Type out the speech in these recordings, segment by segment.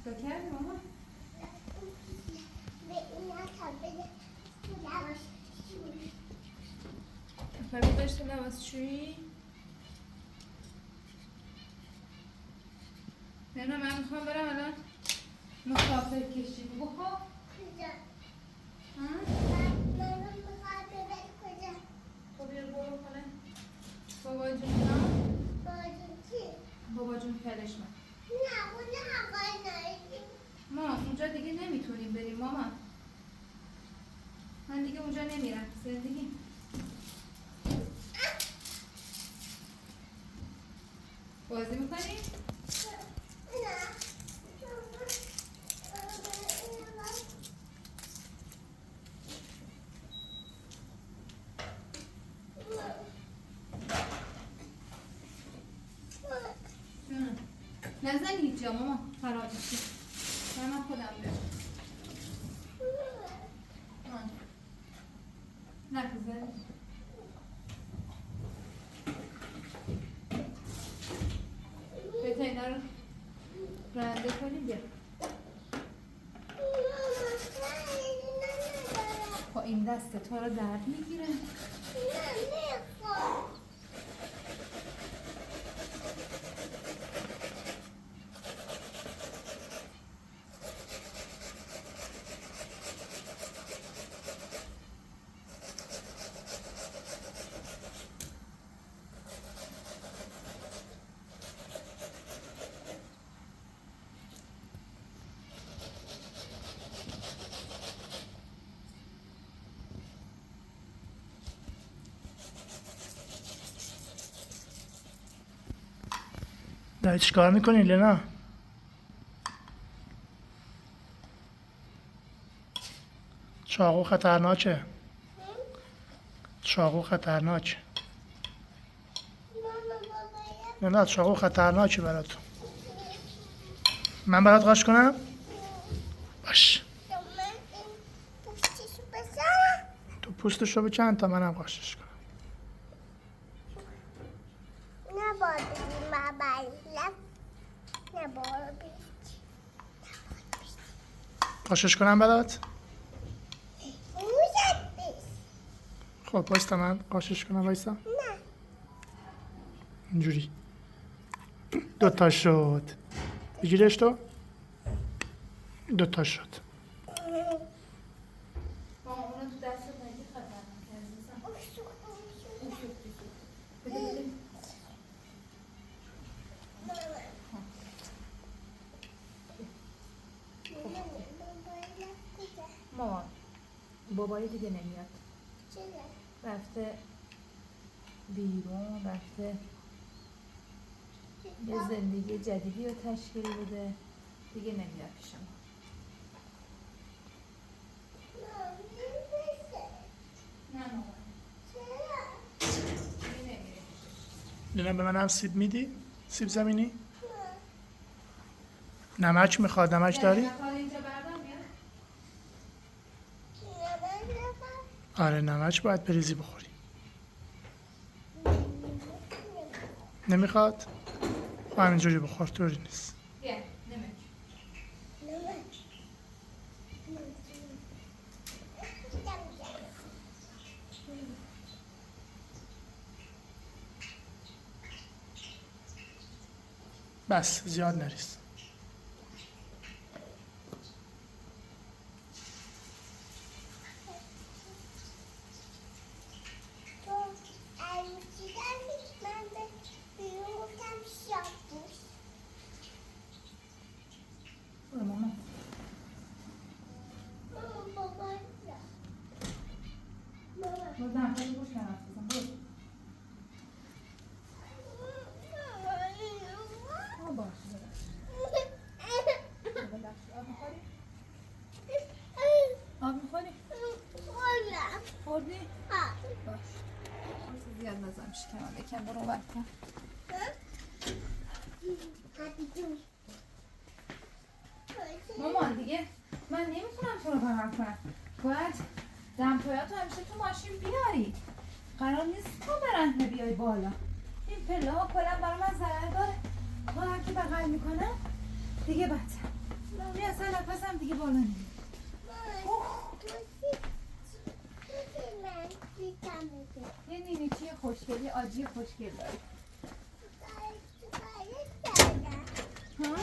چیکار کردی ماما؟ فرید داشته لباسشویی؟ نه من میخوام برم الان مسافر کشی بگو خب؟ کجا؟ من میخوام ببر کجا؟ خب بیر برو خونه بابا جون ها؟ بابا جون چی؟ بابا جون کلشمه نه اونجا حقای نایدیم ما اونجا دیگه نمیتونیم بریم ماما من دیگه اونجا نمیرم زندگی بازی میکنی؟ نه نزن هیچ جا ماما خراب میشی من خودم برم نکن بهتا اینا رو رنده کنی بیا با این دست تو رو درد میگیره داری چیکار میکنی لینا؟ چاقو خطرناکه. چاقو خطرناکه. لینا چاقو خطرناکه برات. من برات قاش کنم؟ باش. تو پوستشو بکن تا منم قاشش کنم. نباید بگیم بابا نباید بگیم قاشش کنم برات؟ موزد بیست خب بایستا من قاشش کنم بایستا. نه اینجوری. دوتا شد. بگیرش تو؟ دوتا شد. ماما اونو تو دست نگی خطرناکه عزیزم بده بده ماما بابایی دیگه نمیاد رفته بیرون رفته یه زندگی جدیدی رو تشکیل بده دیگه نمیاد پیش ما نه ماما دیگه نمیره لینا به من هم سیب میدی؟ سیب زمینی؟ نمک میخواد. نمک داری؟ اینجا بردم بیاد آره نمک باید بریزی بخوری. نمیخواد؟ خب همینجوری بخور، طوری نیست. بیا نمک. بس زیاد نریز. تو الوچیدن من به بیرون گفتم شاپوش. برو ماما. بابا بازم خیلی خوش حرف بزن. برو. باشه ببخشید. آب میخوری؟ آب میخوری؟ خوردی؟ باش. زیاد نزن شکمم بکن. برو بر کن. مامان دیگه من نمیتونم تو رو بغل کنم. باید دمپایاتو همیشه تو ماشین بیاری. قرار نیست تو برهنه بیای بالا. این پله ها کلا برای من ضرر داره. تا هر کی بغل میکنم دیگه بدتر. من اصلا نفسم دیگه بالا نمیاد. یه نینی چیه خوشگلی آجی خوشگل داری. ها؟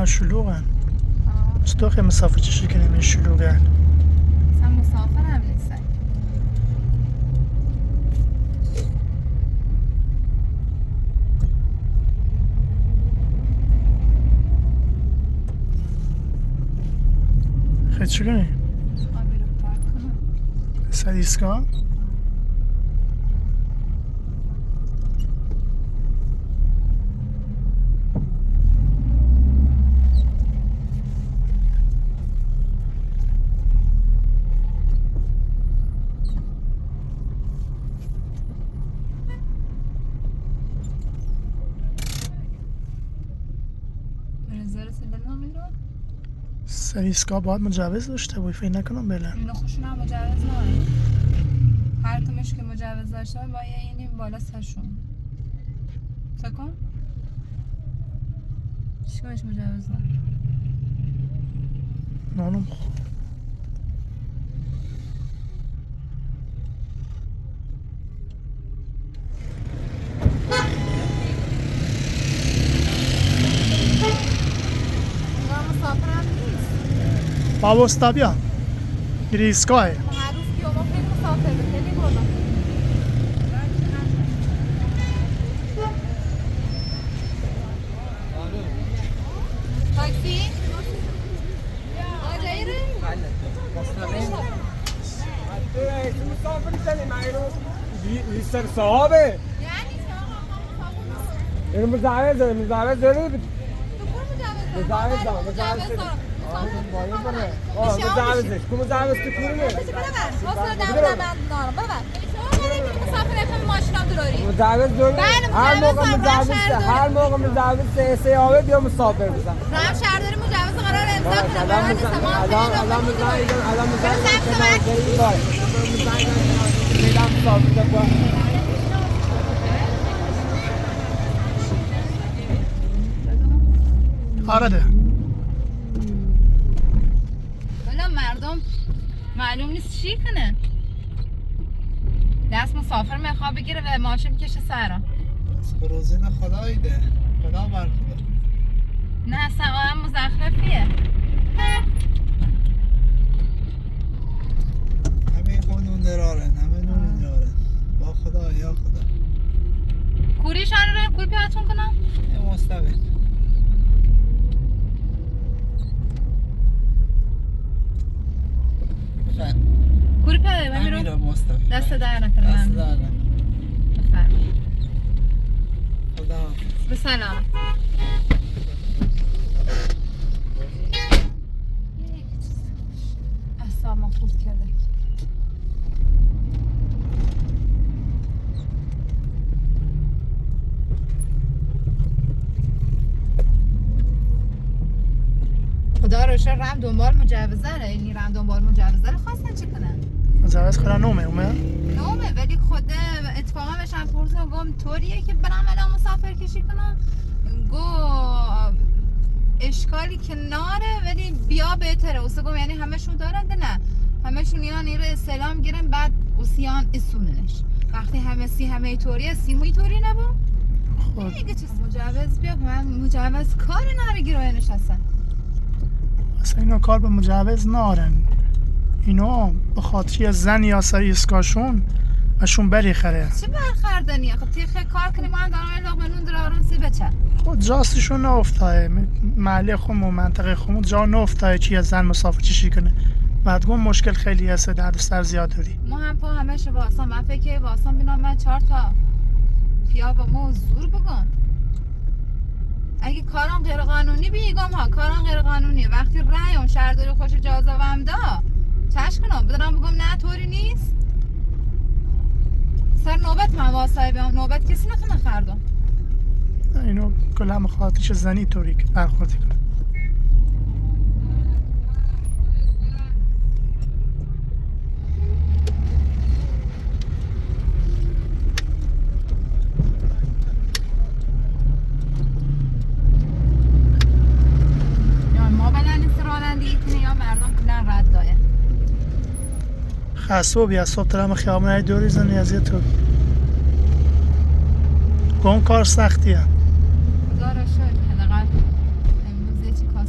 شلوغن آه. چطور خیلی مسافه چشی کنیم این شلوغن اصلا مسافر هم نیستن. خیلی چی کنیم؟ میخوام بیرون پارک کنم. سر ایستگاه؟ نظر سلام نمیرو؟ سر ایستگاه باید مجوز داشته باید فکر نکنم بلن اینا خوشون هم مجوز نداره. هر کمش که مجوز داشته با یه اینیم بالا سرشون. تکن؟ چی کمش مجوز نداره؟ نانم اینا مسافر هم نیست. بابا استا بیا میری ایستگاهه هر روز که ما خیلی مسافر بود. خیلی بالا. تاکسی؟ آقا جایره؟ لیست صحابه یعنی که آقا اینو مجوز داره مجوز داره تو کور مجوز مجوز داره؟ داره مجوز داره باید بره مجوزش کو مجوز تو کورونه مجوز داره هر موقع مجوز هر موقع مجوز سه آوه بیا مسافر بزن رام شهرداری مجوز قرار امضا کنه. الان قرار نیست ما الان آره ده حالا مردم معلوم نیست چی کنه. دست مسافر میخواد بگیره و ماشین میکشه سرا. روزین خدایی ده خدا بر خدا نه اصلا آهم مزخرفیه. همه خونون درارن همه نون درارن با خدا یا خدا کوریشان رو کوری پیاتون کنم. یه مستقیم کوری پیاده من میرم. مستقیم دست در نکنه من. بفرمایید. خدا به سلام. اعصابم خورد کرده. خدا رو شکر رم دنبال مجوزه ره. اینی رم دنبال مجوزه رو خواستن چی کنن؟ مجوز خدا نومه نومه ولی خود اتفاقا بهشن پرسن گم طوریه که برم الان مسافر کشی کنم. گو اشکالی که ناره ولی بیا بهتره. اوسه گم یعنی همشون دارن نه همشون اینا رو استعلام گیرن بعد اوسیان اسوننش وقتی همه طوریه سیموی طوری نبا دیگه چیز مجوز بیا من مجوز کار ناره گیروینش هستن. اصلا اینا کار به مجوز نارن اینا به خاطری زن یا سر ایستگاهشون اشون بری خره چه برخردنیه؟ خب تیخه کار کنی ما هم دارم این لقمه نون در آرام سی بچه خود جاستشون نافتاه محله خون و منطقه خون جا نافتاه چی از زن مسافر چشی کنه بعد گم مشکل خیلی هست درد سر زیاد داری ما هم پا همش واسان من فکر واسان بینام من 4 تا پیا با ما زور بگن اگه کاران غیر قانونی بیگم ها کاران غیر قانونیه وقتی رأی اون شهرداری خوش اجازه وم دا چش کنم بدارم بگم نه طوری نیست سر نوبت من واسای بیام نوبت کسی نکنه خردم اینو کل هم خاطرش زنی طوری که برخوردی کنه یا ما بلن نیست رانندگی کنه یا مردم کنن رد دایه خصوبی از صبح ترم خیابون های دوری زنی از یه طور گم کار سختیه خدا را شکر حداقل امروز یه چی کاسه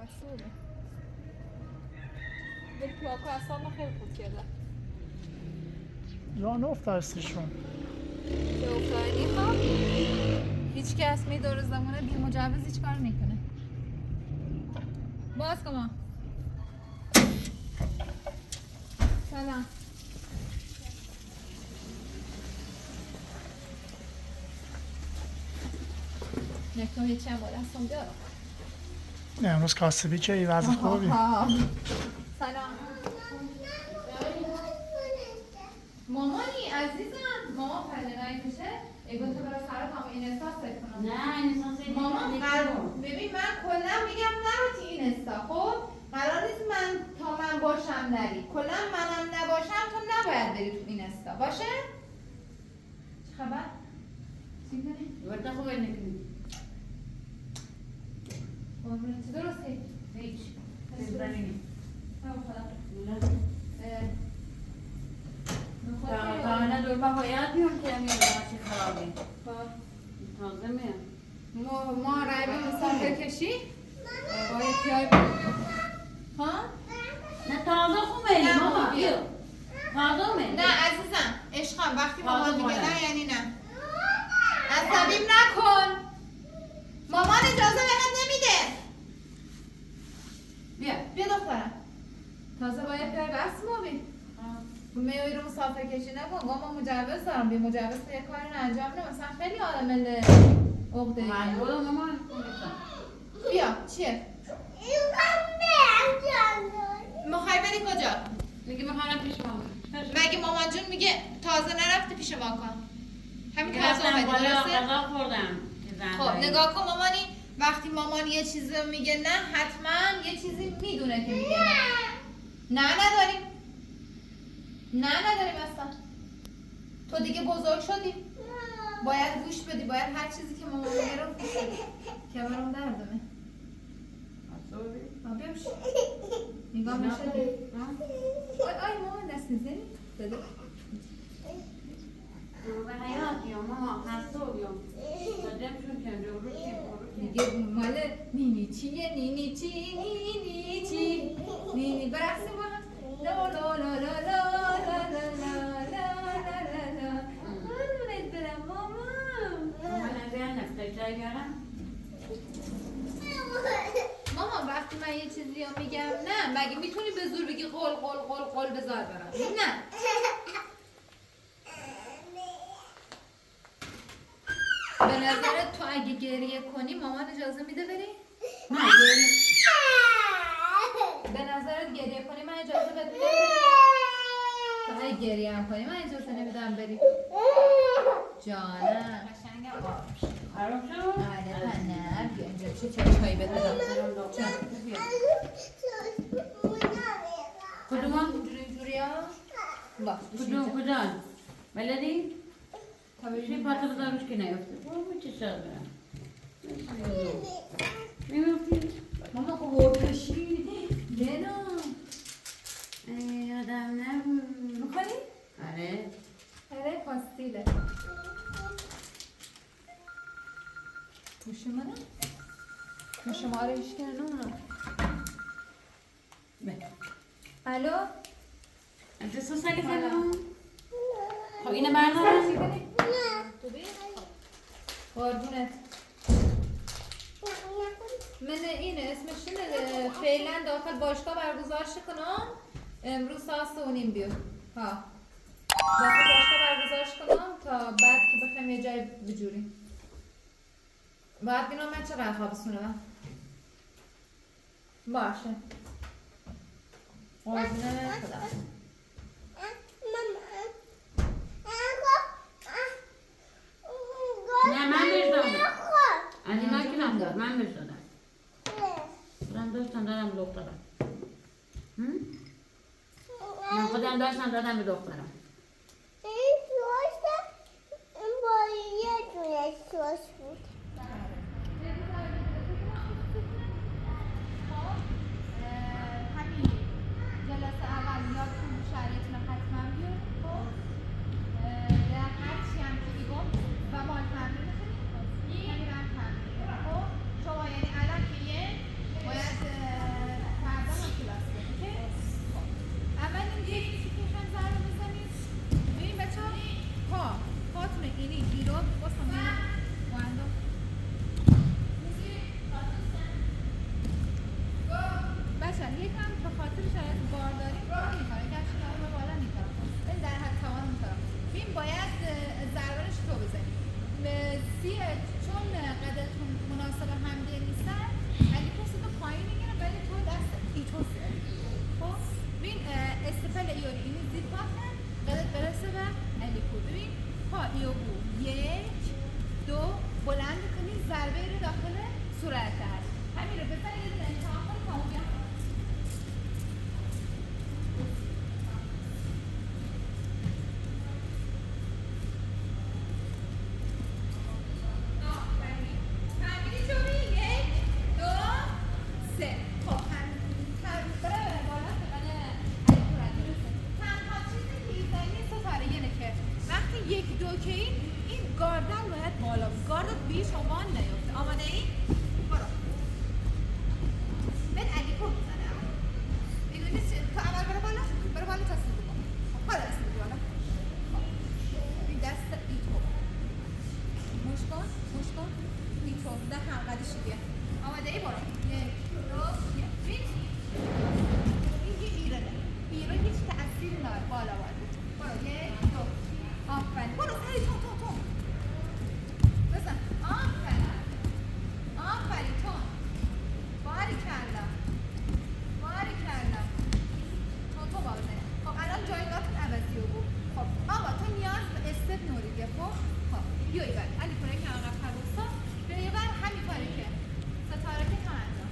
حسوده به پلاکو اصلا خیلی خوب کرده راه نافتاد استشون که افتادنی خواب هیچ کس می دور زمانه بی مجوز هیچ کار میکنه باز کما سلام نکتون یه چند باید هستم بیارم امروز کاسبی چه ای وضع خوبی سلام مامانی عزیزم مامان پلنایی میشه اگه تو برای سرات هم این احساس کنم نه این احساس مامان ببین من کلا میگم نرو تی این استا خب قرار نیست تا من باشم نری کلا منم نباشم تو نباید بری تو این استا باشه چه خبر چی کنی ورده خوبه نکنی چه درسته هیچ بزنیم تا دور باید میام که میام چه خرابه تازه میام ما رای به مسافر کشی باید بیای ها نه تازه خوبه نه ماما ماما بیا تازه خوبه نه عزیزم عشقم وقتی مامان تازه میگه مادر. نه یعنی نه عصبیم نکن مامان اجازه بهت نمیده بیا دخترم تازه باید بیای بس موبی میای رو مسافر کشی نکن ما مجوز دارم بی مجوز تو یه کاری رو انجام نه مثلا خیلی عالم عقده من بودم ماما بیا چیه؟ میخوای بری کجا؟ میگه میخوام پیش ماما مگه مامان جون میگه تازه نرفتی پیش ما کن همین تازه رفتم اومدی بالا درسته؟ غذا خوردم خب نگاه کن مامانی وقتی مامان یه چیزی رو میگه نه حتما یه چیزی میدونه که میگه نه نداریم نداریم اصلا تو دیگه بزرگ شدی باید گوش بدی باید هر چیزی که مامان میگه رو گوش بدی که برام دردمه بیامش نگاه میشه دی آی مامان دست میزنی؟ بده به حیات یا ماما خسته بیام دادم شون که رو میگه مال نینی چیه نینی چی نینی چی نینی برقصیم با هم لا لا لا لا لا لا لا لا لا لا لا قربونت برم مامان من از این نفته چای بیارم مامان وقتی من یه چیزی رو میگم نه مگه میتونی به زور بگی قول قول قول قول بذار برم نه به نظرت تو اگه گریه کنی مامان اجازه میده بری؟ نه به نظرت گریه کنی من اجازه بده بری؟ تو اگه گریه هم کنی من اجازه نمیدم بری جانم قشنگم آروم خراب شد؟ آره نه بیا اینجا چه چایی بدم کدوم؟ اینجوری ها باش کدوم کجان؟ بلدی؟ چی پاتر داروش که نیفته برو چه شد برم میمفتی؟ ماما خب بشی لینا یادم نبود میکنی؟ آره آره پاستیله گوش منه؟ گوش ما رو هیچ کنه الو؟ انت سو سالی خیلی خب اینه بردارم؟ چی کنی؟ تو بی؟ قربونت من اینه اسمش اینه فعلا داخل باشگاه برگزارش کنم امروز ساعت 3:30 بیو ها داخل باشگاه برگزارش کنم تا بعد که بخوایم یه جای بجوریم باید بینام من چقدر خوابستونه باشه قربونه خدا نه من بهش دادم علی من که نداد من بهش دادم خودم داشتم دادم به دخترم من خودم داشتم دادم به دخترم این با یه دونه سوس بود همین جلسه اول یادتون شرایطتون رو حتما بیارید خب در هر چی هم که میگم و مال تمرین کنید این هم تمرین کنید خب شما یعنی الان که یه باید تو بزنی چون قدرتون مناسب همدیگه نیستن علی پس تو پایین میگیره ولی تو دست ایتو زدی خب ببین استفل ایوری اینو زیر پا کن قدرت برسه به علی کو ببین پا ایو بو 1 2 بلند کنی ضربه رو داخل صورت هست همین رو بزن یه دونه امتحان کنی پامو بیام این گاردن باید بالا بود گاردت بیش همان نیفته آماده ای؟ برو بهت علی کو بزنه میدونی تو اول برو بالا تا سیدو کن بالا سیدو بالا این دست ایتو مش کن ایتو ده هم قدیشی بیا آماده ای برو 1 2 1 این یه ایره هیچ تأثیری نداره بالا باید برو 1 2 آفرین برو سری تو بزن آفرین تو باری کردم تو بازه خب الان جایگاهتون عوضی رو بود خب آقا تو نیاز به استپ نوریده خب بیایی بر علی کنه که آقا پروسا بیایی بر همین کاری که ستاره که هم انجام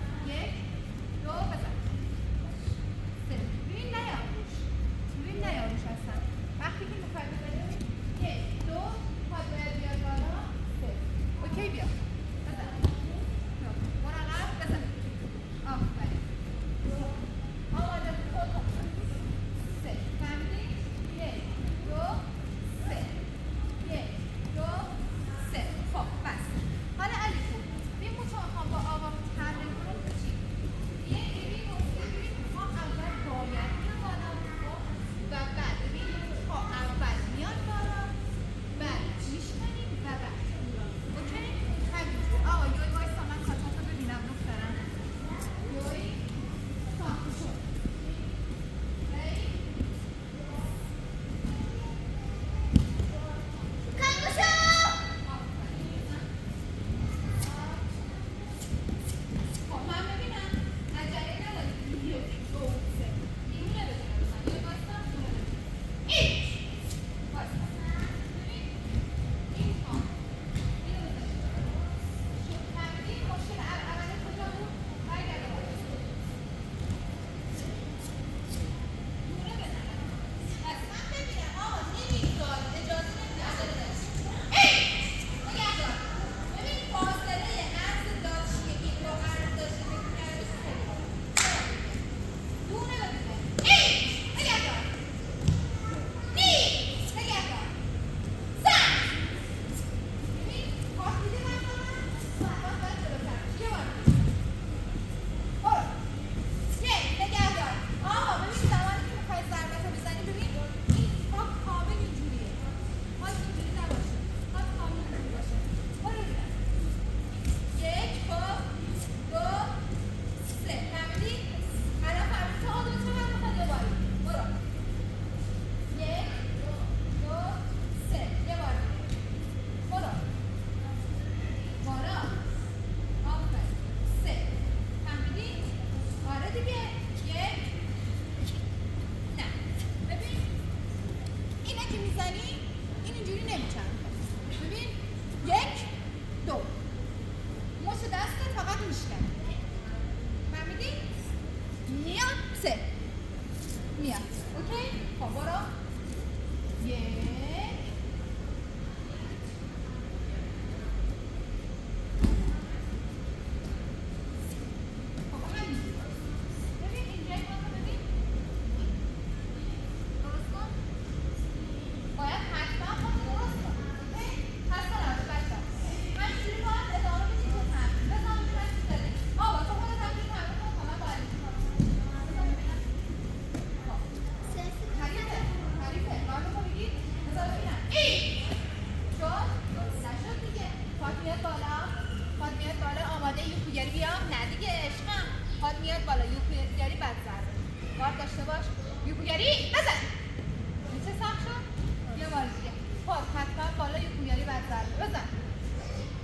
بعد ضربه بزن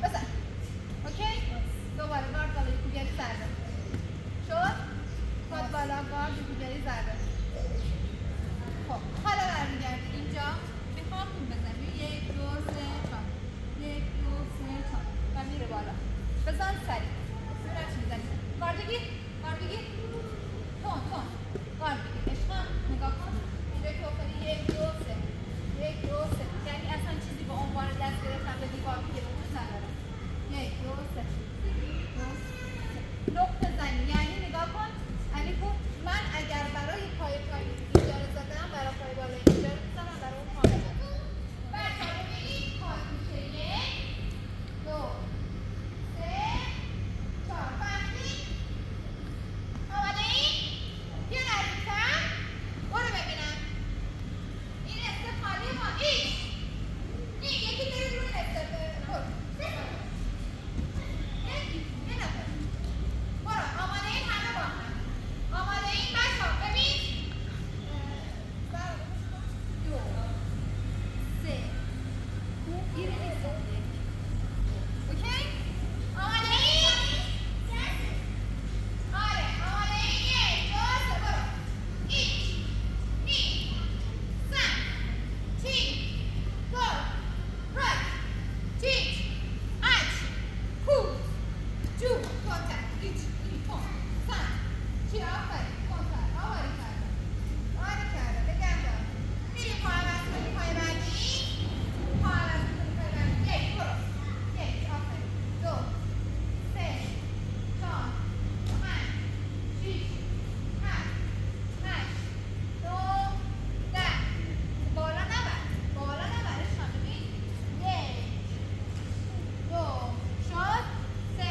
بزن اوکی دوباره گارد بالا یکوگری ضربه شد پاد بالا گارد یکوگری ضربه خب حالا برمیگردی اینجا میخوام اون بزنی 1 2 3 4 1 2 3 4 و میره بالا بزن سریع ببینم چی میزنی گارد بگیر تون گارد بگیر عشقم نگاه کن اینجا که افتادی 1 2 3 1 2 3 یعنی اصلا چیزی به عنوان دست گرفتن به دیوار بگیر وجود نداره 1 2 3 نقطه زنی یعنی نگاه کن علیکو من اگر برای پای اینجا رو زدم برای پای بالا اینجا رو زدم برای اون پای زدم بچه ها ببینید پای میشه 1 2 3 4 فهمید؟ آماده این؟ یه نزدیکتر برو ببینم این استپ خالی ما این یکی دارید روی استپ برو یه نفر برو آماده این همه با هم آماده این بچه ها ببین 2 3 گیره نیست اوکی؟ آماده این؟ آره آماده این 1 2 3 برو ایچ نی سن تی گل رد تیچ اچ کو جو کنتر ایچ ای تون سن چی آفرین کنتر آواری کرده بگردم میری پای عوض کنی پای بعدی پای عوض کنی پای بعدی 1 برو 1 آفرین 2 3 4 5 6 7 8 9 10 بالا نبر عشقم ببین 1 2 شد 3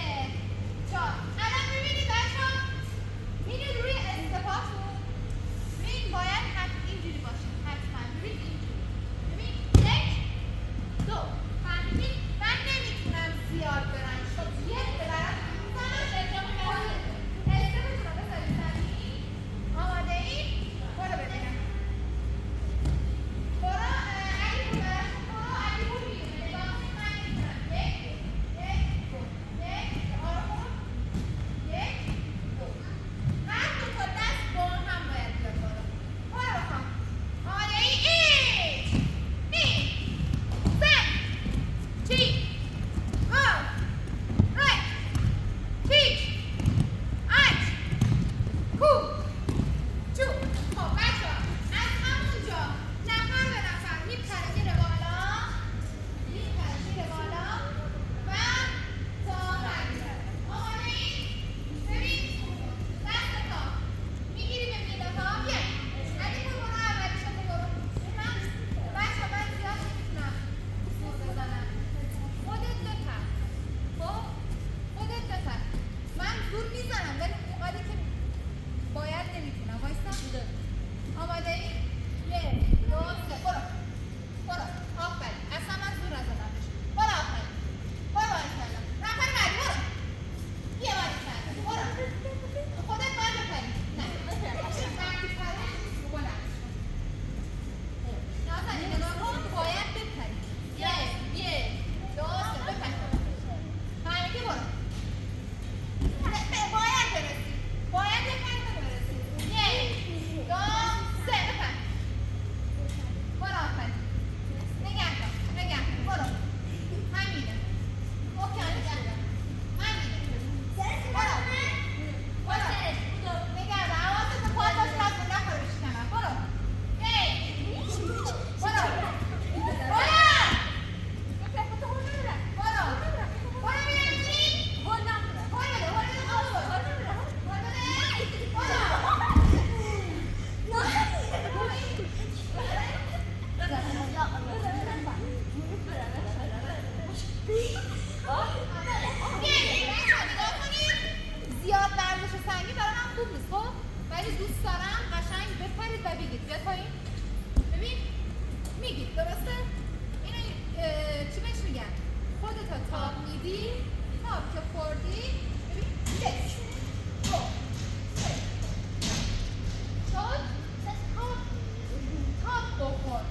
4 الان میبینید بچه‌ها میرید روی استپاتون ببین باید اینجوری باشه حتما ببین اینجوری ببین 1 2 فهمیدید من نمیتونم زیاد برم شد 1 ببرم استپتون رو بذارید زمین آماده این برو ببینم برو علی بود میگیره نگاه کنید من نمیتونم 1 آروم 1 2 هر دو تا دست با هم باید بیاد بالا برو بخوام آماده ایچ نی سن تی گل رد تیچ اچ کو جو خب بچه ها از همونجا نفر به نفر میپره میره بالا و تا برمیگرده آماده این؟ ببین دست تا میگیری به میده تا بیای علی برو اولی شده برو من بچه ها من زیاد نمیتونم زور بزنم خودت بپر خب خودت بپر من زور میزنم ولی موقعی که باید نمیتونم وایستا آماده ای؟ 1 2 3 برو آفرین اصلا من زور نزدم بهش برو آفرین برو باریکلا نفر بعدی برو یه باریکلا برو خودت باید بپری نه وقتی پره بلند نازنین نگاه کن باید بپری 1 2 3 بپری همگی برو باید برسی باید یک پری برسی 1 2 3 بپر برو آفرین نگه کن برو همینه اوکی نگه کن همینه برو نگه کن حواست پاد باشه از اون نخوره بشکنم برو 1 برو زیاد ورزش سنگی برای من خوب نیست خب ولی دوست دارم قشنگ بپرید و بگید بیا پایین ببین میگید درسته اینو چی بهش میگن خودتا تاب میدی تاب که خوردی ببین 1 2 3 شد تاب بخور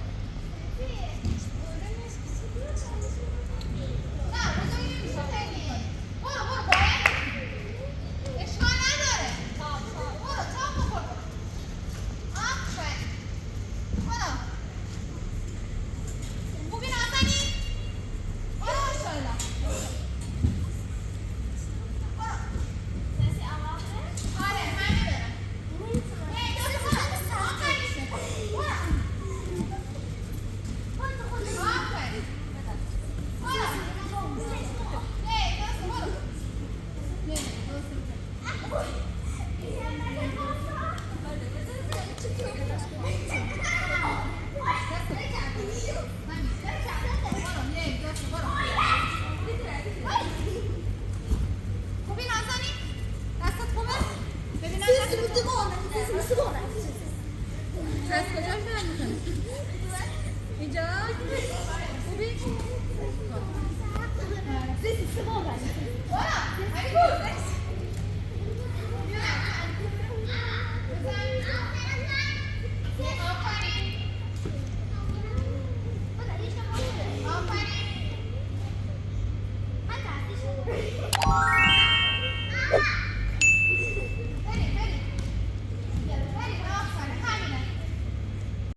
Voilà, allez, go, next.